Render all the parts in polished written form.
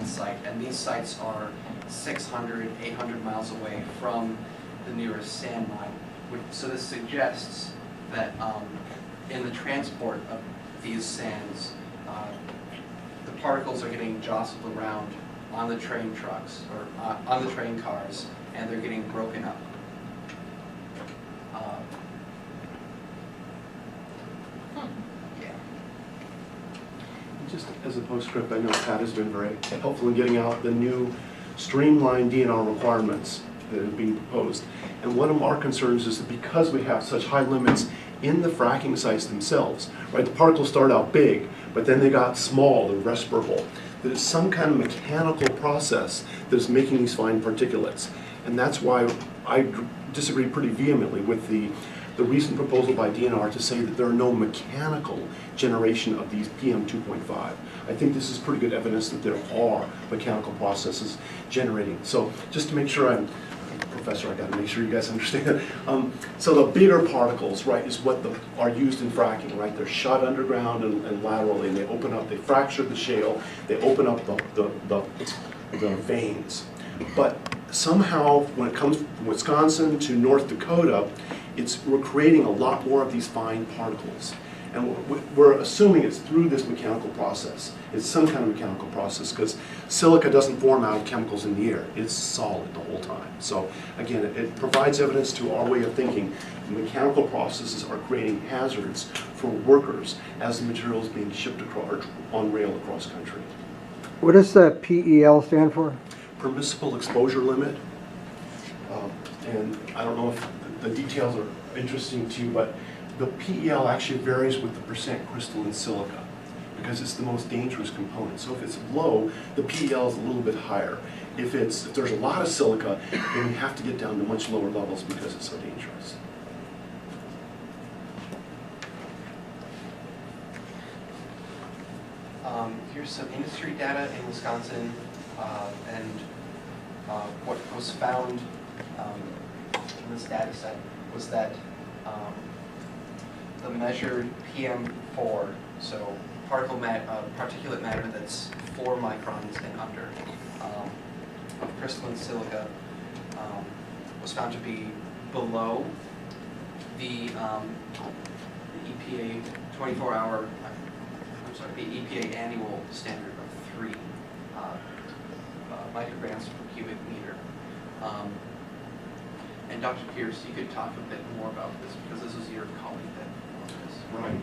on site, and these sites are 600, 800 miles away from the nearest sand mine. So this suggests that in the transport of these sands, the particles are getting jostled around on the train trucks, or on the train cars, and they're getting broken up. Yeah. Just as a postscript, I know Pat has been very helpful in getting out the new streamlined DNR requirements that are being proposed. And one of our concerns is that because we have such high limits in the fracking sites themselves, right, the particles start out big, but then they got small, they're respirable, that it's some kind of mechanical process that is making these fine particulates. And that's why I disagree pretty vehemently with the recent proposal by DNR to say that there are no mechanical generation of these PM 2.5. I think this is pretty good evidence that there are mechanical processes generating. So just to make sure I'm professor, I got to make sure you guys understand. So the bigger particles, right, is what are used in fracking, right? They're shot underground and laterally, and they open up, they fracture the shale, they open up the veins. But somehow, when it comes from Wisconsin to North Dakota, we're creating a lot more of these fine particles. And we're assuming it's through this mechanical process. It's some kind of mechanical process, because silica doesn't form out of chemicals in the air. It's solid the whole time. So again, it provides evidence to our way of thinking. Mechanical processes are creating hazards for workers as the material is being shipped across, on rail across country. What does the PEL stand for? Permissible exposure limit. And I don't know if the details are interesting to you, but the PEL actually varies with the percent crystalline silica, because it's the most dangerous component. So if it's low, the PEL is a little bit higher. If there's a lot of silica, then you have to get down to much lower levels because it's so dangerous. Here's some industry data in Wisconsin, and what was found in this data set was that the measured PM4, so particulate matter that's 4 microns and under, of crystalline silica, was found to be below the EPA 24-hour, the EPA annual standard of 3 micrograms per cubic meter. And Dr. Pierce, you could talk a bit more about this, because this was your colleague that wrote this. Right.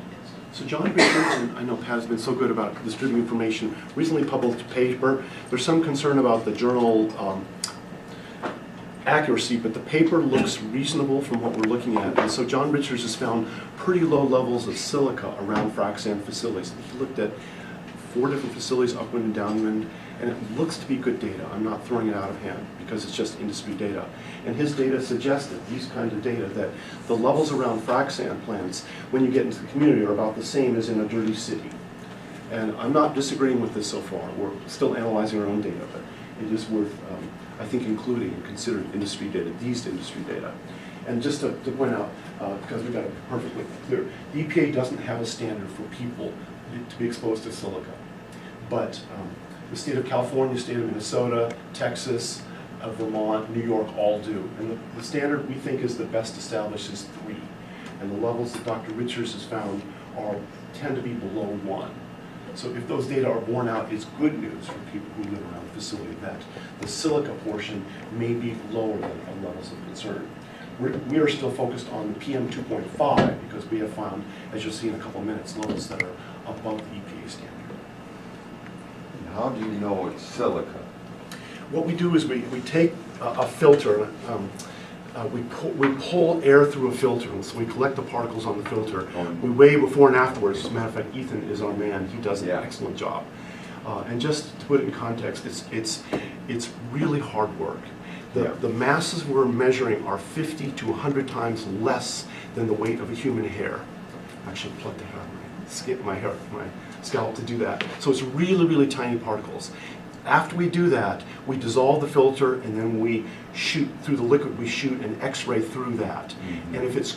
So John Richardson, I know Pat has been so good about distributing information, recently published a paper. There's some concern about the journal accuracy, but the paper looks reasonable from what we're looking at. And so John Richards has found pretty low levels of silica around frac sand facilities. He looked at 4 different facilities, upwind and downwind, and it looks to be good data. I'm not throwing it out of hand because it's just industry data. And his data suggested, these kinds of data, that the levels around frac sand plants, when you get into the community, are about the same as in a dirty city. And I'm not disagreeing with this so far. We're still analyzing our own data, but it is worth, I think, including and considering industry data, these industry data. And just to point out, because we've got to be perfectly clear, the EPA doesn't have a standard for people to be exposed to silica. But the state of California, state of Minnesota, Texas, Vermont, New York all do. And the standard we think is the best established is 3. And the levels that Dr. Richards has found tend to be below 1. So if those data are borne out, it's good news for people who live around the facility that the silica portion may be lower than levels of concern. We are still focused on the PM 2.5 because we have found, as you'll see in a couple of minutes, levels that are above the EPA standard. How do you know it's silica? What we do is we take a filter, we pull air through a filter, and so we collect the particles on the filter. We weigh before and afterwards. As a matter of fact, Ethan is our man. He does an excellent job. And just to put it in context, it's really hard work. The masses we're measuring are 50 to 100 times less than the weight of a human hair. I should plug the hair on my scalp to do that. So it's really, really tiny particles. After we do that, we dissolve the filter, and then we shoot through the liquid. We shoot an X-ray through that. Mm-hmm. And if it's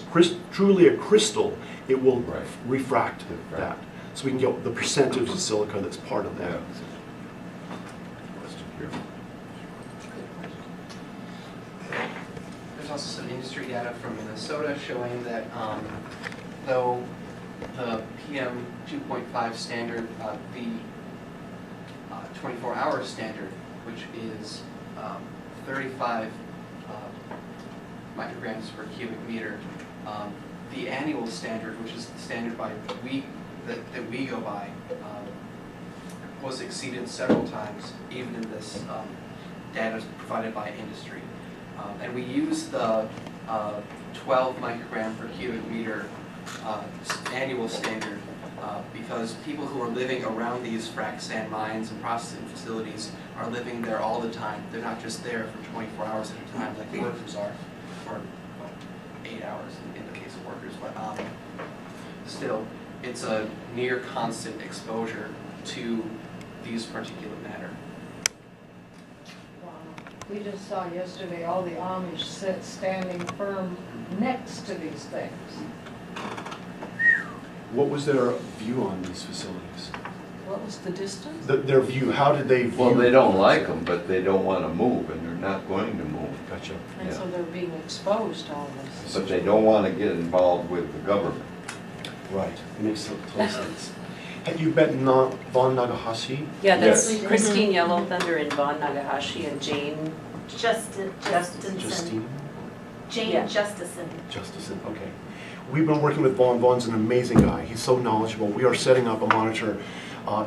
truly a crystal, it will refract that. So we can get the percentage of silica that's part of that. also some industry data from Minnesota showing that though the PM 2.5 standard, the 24-hour standard, which is 35 micrograms per cubic meter, the annual standard, which is the standard that we go by, was exceeded several times, even in this data provided by industry. And we use the 12 microgram per cubic meter annual standard because people who are living around these frac sand mines and processing facilities are living there all the time. They're not just there for 24 hours at a time like the workers are, or 8 hours in the case of workers, but still, it's a near constant exposure to these particulate matter. Wow. We just saw yesterday all the Amish standing firm next to these things. What was their view on these facilities? What was the distance? Their view, how did they view? Well, they don't like them, but they don't want to move, and they're not going to move. Gotcha. And so Yeah. they're being exposed to all this. But they don't want to get involved with the government. Right, it makes total sense. Have you met Von Nagahashi? Yeah, that's Yes. Christine Yellow Thunder and Vaughn Nagahashi and Jane. Justine. Justine? Jane Yeah. Justison. Justison, okay. We've been working with Vaughn. Vaughn's an amazing guy. He's so knowledgeable. We are setting up a monitor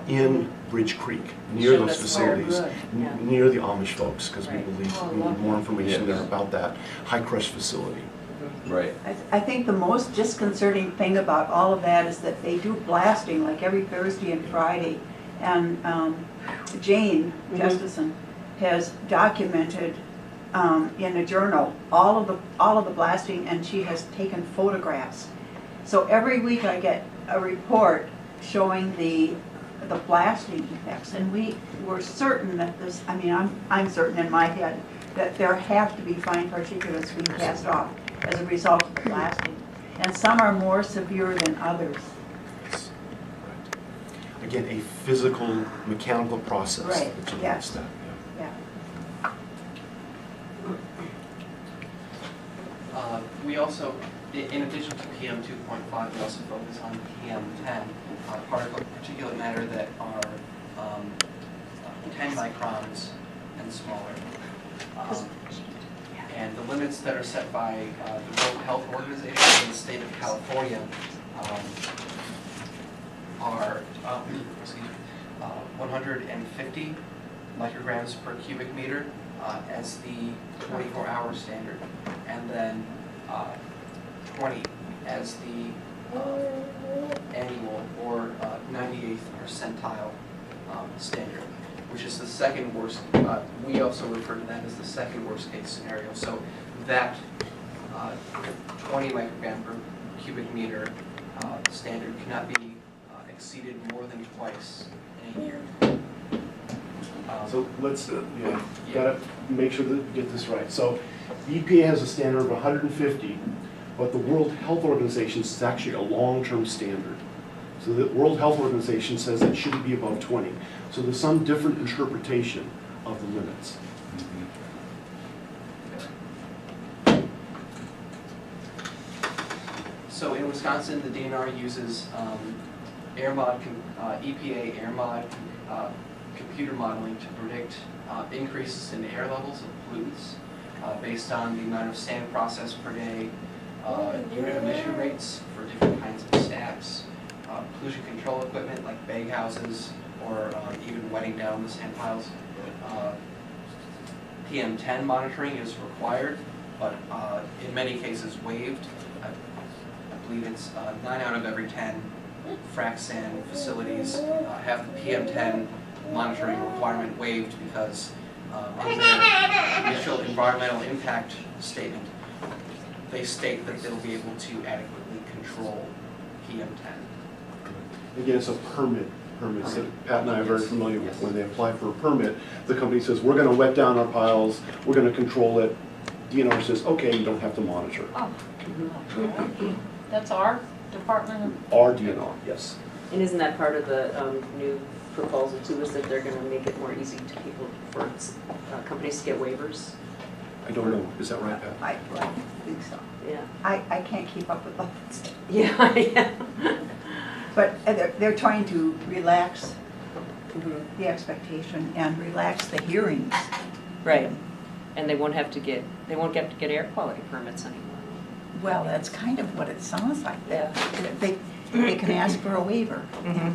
in Bridge Creek, near Showed those us facilities, where, good, yeah. near the Amish folks, because we Right. believe Oh, we need lovely. more information Yes. there about that high-crush facility. Right. I think the most disconcerting thing about all of that is that they do blasting like every Thursday and Friday. And Jane Justison has documented in a journal all of the blasting, and she has taken photographs. So every week I get a report showing the blasting effects, and we were certain that this, I mean, I'm certain in my head that there have to be fine particulates being cast off as a result of the blasting. And some are more severe than others. Yes. Right. Again, a physical, mechanical process. Right, that generates yes. that, yeah. Yeah. We also, in addition to PM 2.5, we also focus on PM 10, particulate matter that are 10 microns and smaller. And the limits that are set by the World Health Organization in the state of California are 150 micrograms per cubic meter as the 24-hour standard, and then 20 as the annual or 98th percentile standard, which is the second worst. We also refer to that as the second worst case scenario. So that 20 microgram per cubic meter standard cannot be exceeded more than twice in a year. So let's, gotta make sure that we get this right. So the EPA has a standard of 150, but the World Health Organization is actually a long-term standard. So the World Health Organization says it shouldn't be above 20. So there's some different interpretation of the limits. So in Wisconsin, the DNR uses EPA AirMod computer modeling to predict increases in air levels of pollutants based on the amount of sand processed per day, unit emission rates for different kinds of stacks, pollution control equipment like bag houses, or even wetting down the sand piles. PM10 monitoring is required, but in many cases waived. I believe it's 9 out of every 10 frac sand facilities have the PM10 monitoring requirement waived because in their initial environmental impact statement, they state that they'll be able to adequately control PM10. Again, it's a permit. Permits that Pat and I are very familiar with. When they apply for a permit, the company says, we're going to wet down our piles, we're going to control it. DNR says, okay, you don't have to monitor. Oh, that's our department of. Our DNR, yes. And isn't that part of the new proposal too, is that they're gonna make it more easy to people, for companies to get waivers? I don't know. Is that right, Pat? I think so. Yeah. I can't keep up with all that stuff. Yeah, yeah. But they're trying to relax Mhm. the expectation and relax the hearings. Right. And they won't have to get air quality permits anymore. Well, that's kind of what it sounds like. Yeah. They can ask for a waiver. Mhm.